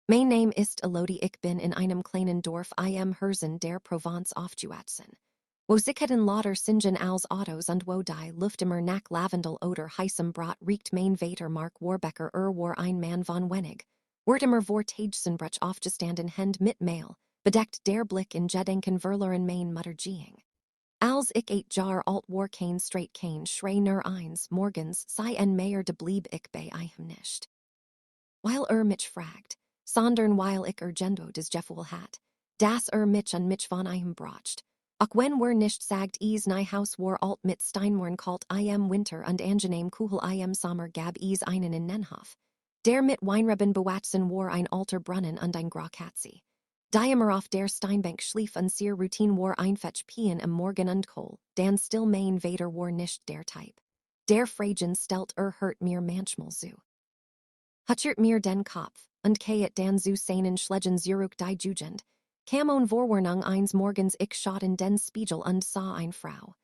Mein Name ist Elodie, ich bin in einem kleinen Dorf im Herzen der Provence aufgewachsen. Wo sich hätten lauter Singen als Autos und wo die Luft immer nach Lavendel oder heißem Brat riecht mein Vater Mark Warbecker war ein Mann von Wenig. Word immer vor Tagesenbrech aufgestanden Hend mit Mail, bedeckt der Blick in Gedenken verloren mein Muttergeing. Als ich 8 Jaar alt war kein straight kein schrei nur eins morgens sei en Mayer de blieb ich bei ihm nicht. Weil mich fragt, sondern weil ich gendo des Jeffel hat, das mich an mich von ihm brocht. Auch wenn nicht sagt nie Haus war alt mit Steinmorn kalt Winter und angenehm kuhel Sommer gab einen in Nenhof. Der mit Weinreben bewachsen war ein alter Brunnen und ein Grokatzi. Diemer auf der Steinbank schlief und sehr Routine war einfetch Pien am Morgen und Kohl, dan still mein Vater war nicht der Typ. Der Fragen stellt hört mir manchmal zu. Hutchert mir den Kopf, und kayet dan zu seinen Schledgen zurück die Jugend. Kam on Vorwarnung eins Morgens ich schauten den Spiegel und sah ein Frau.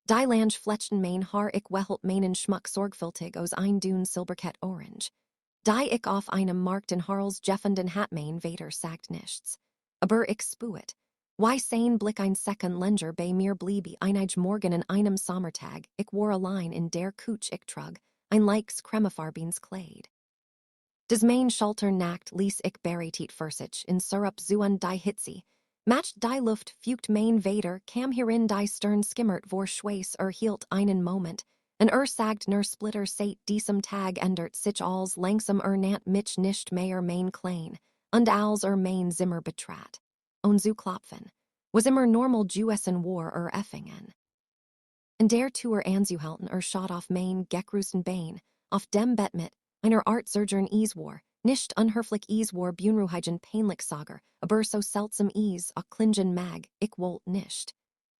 Die Lange fletchten mein Haar ich wehelt meinen Schmuck sorgfältig aus ein Dun Silberket Orange. Die ich auf einem Markt in Harls jeffenden hat mein Vater sagt nichts. Aber ich spuet. Why sein Blick ein Second länger bei mir bliebe einige Morgen in einem Sommertag, ich war allein in der Kuch ich trug, ein Likes cremafarbines Kleid. Des mein Schulter nackt ließ ich beritet Versich in Syrup zuan die Hitzi. Matcht die Luft fugt mein Vater kam hierin die Stern skimmert vor Schweiß hielt einen Moment, en sagt nur Splitter seit diesem Tag ändert sich als langsam nant mich nicht mehr mein Klein, und als mein Zimmer betrat. Und zu klopfen. Was immer normal Jewessen war Effingen. In der Tour anzuhalten schot auf mein gekrusten Bein, auf dem Bett mit, einer Art Surgeon war, nicht unhöflich war Bunruhigen peinlich Sager, aber so seltsam a klingen mag, ich wollt nicht.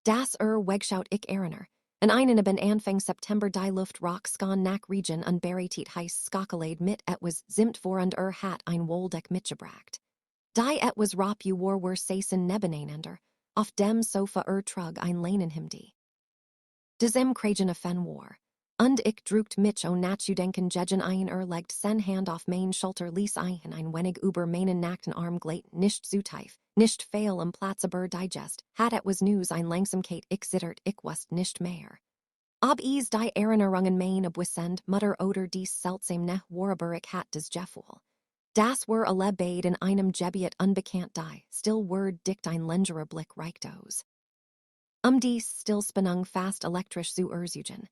Das wegschaut ich erinnere, en einen ben Anfang September die Luft rock skan nach Region und beritet heiß skakalade mit etwas zimt vor und hat ein Woldeck mitgebracht. Die etwas rop war saisen nebeneinander, auf dem Sofa trug ein Leinenhemd. Desem kragen a fen war. Und ich druckt mich nachzudenken gegen ein legt sen Hand auf mein Schulter ließ ein wenig über meinen nackten Arm gleit nicht zu tief, nicht fehl Platz aber digest, hat etwas News ein Langsamkeit ich zittert ich wust nicht mehr. Ob die Erinnerungen mein abwissend Mutter oder dies seltsam ne war aber ich hat des Jeffwohl. Das war alle beid in einem Jebiet unbekannt die, still word dicht ein lengerer Blick reicht aus. Dies still spannung fast elektrisch zu Ursugen.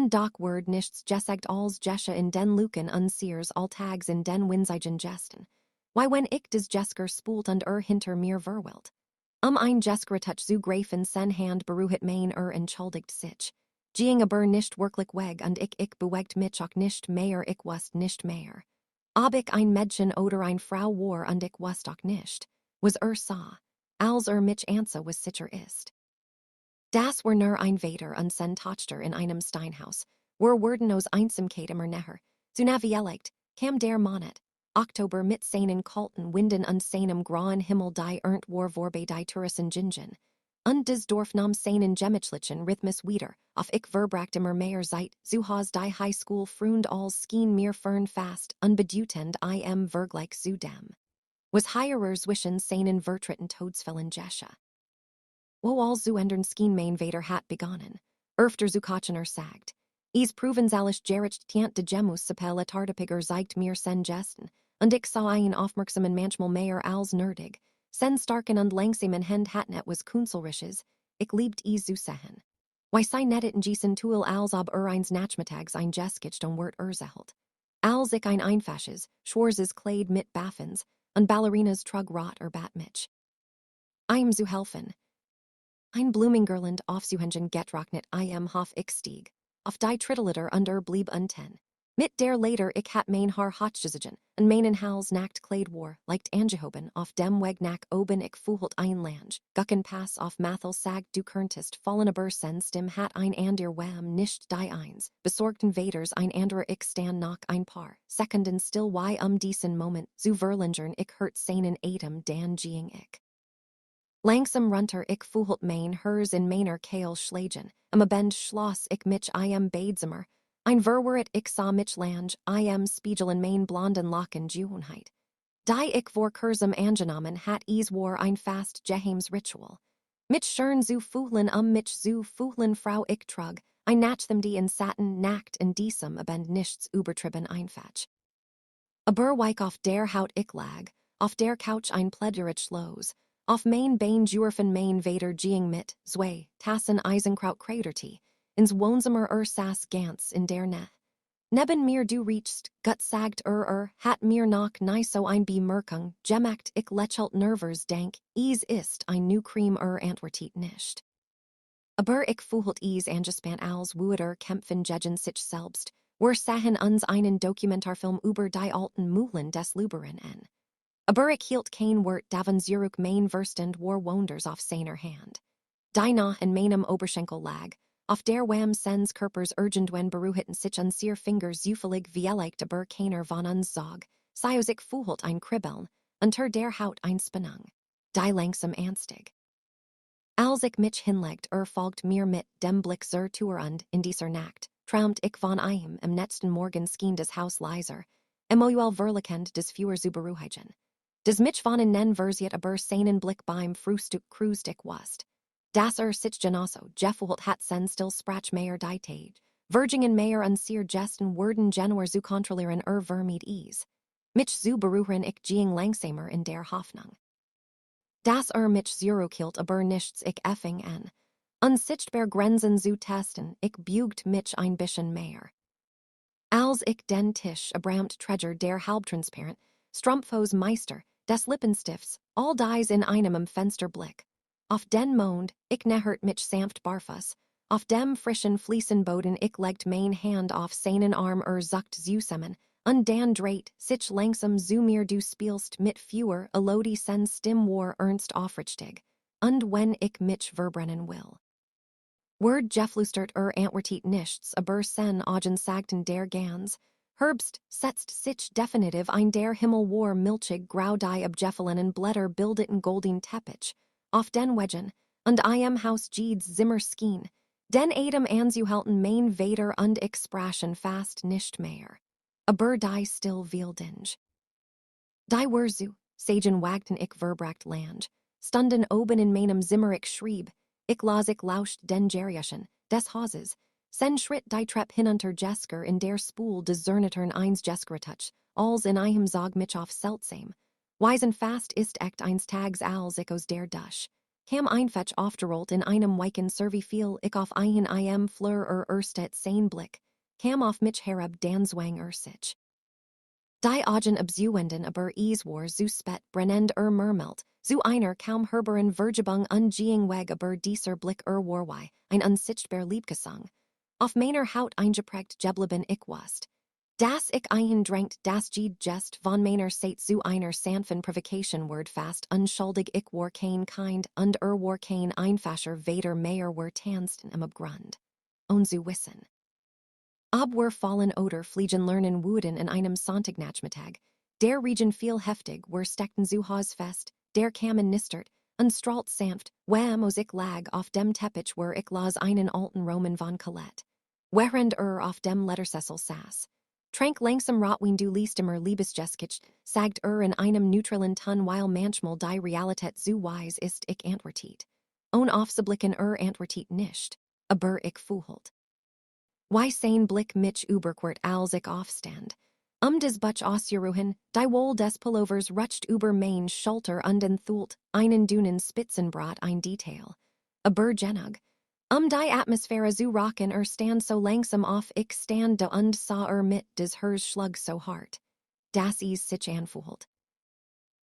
Dock word nichts gesagt als Jesche in den Luken Sears all tags in den Winsigen gesten. Why when ich des Jesker spult und hinter mir verwilt. Ein Jeskretach zu Grafen sen Hand beruhit mein entschuldigt sich. Ging aber nicht wirklich weg und ich bewegt mich auch nicht mehr ich wust nicht mehr. Ob ich ein Mädchen oder ein Frau war und ich wust auch nicht. Was sah. Als mich ansa was sicher ist. Das war nur ein Vater und sen Tochter in einem Steinhaus, wurden aus Einsamkeit immer näher. Zu navielegt, kam der Monat, Oktober mit seinen kalten Winden und seinem grauen Himmel die war vorbei die Touristen gingen. Und des Dorf nahm seinen gemütlichen Rhythmus wieder, auf ich verbracht immer mehr Zeit, zu Haus die High School frund als schien mir fern fast, unbedutend vergleich zu dem. Was higherer zwischen seinen vertritten Todsfällen Jesche. Wo all zu ändern schien mein Vater hat begonnen. Öfter zu kochen sagt. Provenzalisch gericht tiant de Gemus sapelle tartepiger zeigt mir sen gesten, und ich sah ein aufmerksamen manchmal mehr als nerdig. Sen starken und langsamen Hend hatten etwas kunselrisches, ich liebt zu sehen. Why sei nedet in gießen tuel als ob eins Nachmittags ein Geskicht wort zehelt. Als ich ein einfasches, Schwarzes Kleid mit Baffens, und Ballerinas trug rot bat mich. I'm zu helfen. Ein Blumingerland aufzuhängen getrocknet hof ich stieg. Auf die Tritteliter blieb unten. Mit der later ich hat mein Haar hotgezigen, und meinen Hals nackt Kleid war, leicht angehoben, auf dem Weg nach oben ich fuhlt ein Lange, gucken Pass auf Mathel sagt du könntest fallen aber senst dem hat ein ander wham nicht die eins, besorgten Vaders ein anderer ich stand noch ein paar, Sekunden still why diesen Moment, zu verlingern ich hört seinen Atem dan ging ich. Langsam runter ich fuhlt mein hers in meiner Kehl schlagen, bend schloss ich mich beidsamer, ein verweret ich sah mich lange, spiegel in mein blonden Locken Juhenheit. Die ich vor kurzem angenommen hat es war ein fast Geheim's Ritual. Mich schön zu fühlen mich zu fühlen Frau ich trug, ein nach them die in Satin nackt in diesem Abend nichts übertrieben einfatch. Aber weich auf der Haut ich lag, auf der Couch ein Pläderich los, auf mein Bein Jurfen mein Vader Geing mit, zwei, Tassen Eisenkraut Kratertee, ins Wohnzimmer saß ganz in der Nähe. Neben mir du riechst, gut sagt hat mir noch nie so ein Bemerkung, gemacht ich lächelt nervös denk, es ist ein new Cream antwortet nicht. Aber ich fühlt es angespannt als würde kämpfen gegen sich selbst, wir sahen uns einen Dokumentarfilm über die alten Mühlen des Lüberen an. Aber ich hielt kein Wort davon zurück mein Verstand war wonders auf seiner Hand. Die Nach in meinem Oberschenkel lag, auf der Wam sens Körpers irgendwann beruhten sich an seine Fingers zufällig vielleicht aber keiner von uns sog, sios ich fühlt ein Kribbeln, unter der Haut ein Spannung. Die langsam anstig. Als ich mich hinlegt folgt mir mit dem Blick zur Tür und in dieser Nacht, traumt ich von ihm im nächsten Morgen schien das Haus leiser, emojuel verlikend des Führer zu beruhigen. Des mich von nen versiert aber seinen Blick beim Frühstück krust ich wust. Das sich genosso, gefühlt hat sen still sprach mehr die Tage, vergingen mehr an seer gesten worden Januar zu kontrollieren vermied ease. Mich zu beruhigen ich ging langsamer in der Hoffnung. Das mich zurückhielt aber nichts ich effing an. Unsichtbar Grenzen zu testen, ich bugt mich ein bisschen mehr. Als ich den Tisch abramt Treasure der halbtransparent, Strumpfos Meister, des Lippenstifts, all dies in einem Fensterblick. Auf den Mond, ich nähert mich sanft barfuß, auf dem frischen Fliesenboden ich legt mein Hand auf seinen Arm zuckt zusammen, und dan dreit sich langsam zu mir du spielst mit fewer elodie sen stim war ernst aufrichtig, und wenn ich mich verbrennen will. Word geflüstert antwortet nichts aber sen augen sagten der Gans, Herbst setzt sich definitiv ein der Himmel war milchig grau die abgefallenen Blätter bildeten golden Teppich, auf den Wegen, und im Haus Jeeds Zimmer skien, den Adam anzuhalten mein Vader und ich sprachen fast nicht mehr. Aber die still viel dinge. Die were zu, sagen wagten ich verbracht lang, stunden oben in meinem Zimmer ich schrieb, ich las ich lauscht den Gerischen, des Hauses, sen schritt die Trepp hinunter Jesker in der Spool des Zernitern eins Jeskeretouch, als in einem Zog mich auf seltsam. Weisen fast ist echt eins Tags als ich aus der Dusch. Kam einfetch aufgerollt in einem weichen Servi viel ich auf einen im Fleur erstet sein Blick, kam auf mich herab dan zwang sich. Die Augen abzuwenden aber es war zu spät brennend murmelt, zu einer kaum hörbaren Vergebung ungehing weg aber dieser Blick warwei, ein unsichtbar Liebgesang. Auf meiner Haut eingeprägt geblieben ich wust. Das ich eindrängt das Gest von meiner Seit zu einer sanfen Provocation word fast unschuldig ich war kein kind und war kein einfacher Vader mehr war tansten im Abgrund. Und zu wissen. Ob wir fallen oder fliegen lernen wurden in einem Sonntagnachmittag, der Regen viel heftig wir steckten zu Haus fest, der kamen nistert, und strahlt sanft, wham os ich lag auf dem Teppich where ich las einen alten Roman von Colette. Während auf dem Lettersessel saß. Trank langsam rotwein du liestimer Liebesgeskich, sagt in einem neutralen Ton weil manchmal die Realität zu wise ist ich antwortet. On aufzublicken antwortet nicht, aber ich fühlt. Why sein Blick mich überquert als ich aufstand. Des Butch ausgeruhen, die Wohl des Pullovers rutscht über mein Schulter und enthüllt einen dünnen Spitzenbrat ein Detail. Aber genug. Die Atmosphäre zu rocken stand so langsam auf ich stand da und sah mit des Hers schlug so hart. Das sich anfühlt.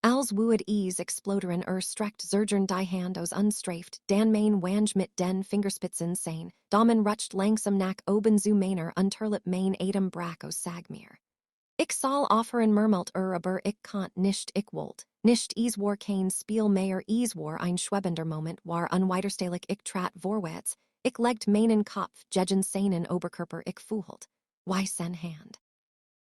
Als would exploderen streckt zergern die Hand aus unstraft, dan mein Wange mit den Fingerspitzen sein, damen rutscht langsam nach oben zu meiner Unterlip mein Atem brach aus Sagmir. Ich soll aufhören murmelt aber ich konnt nicht ich wollt, nicht es war kein Spiel mehr es war ein schwebender Moment war unwiderstehlich ich trat vorwärts, ich legt meinen Kopf gegen seinen Oberkörper ich fühlt, wie sen Hand.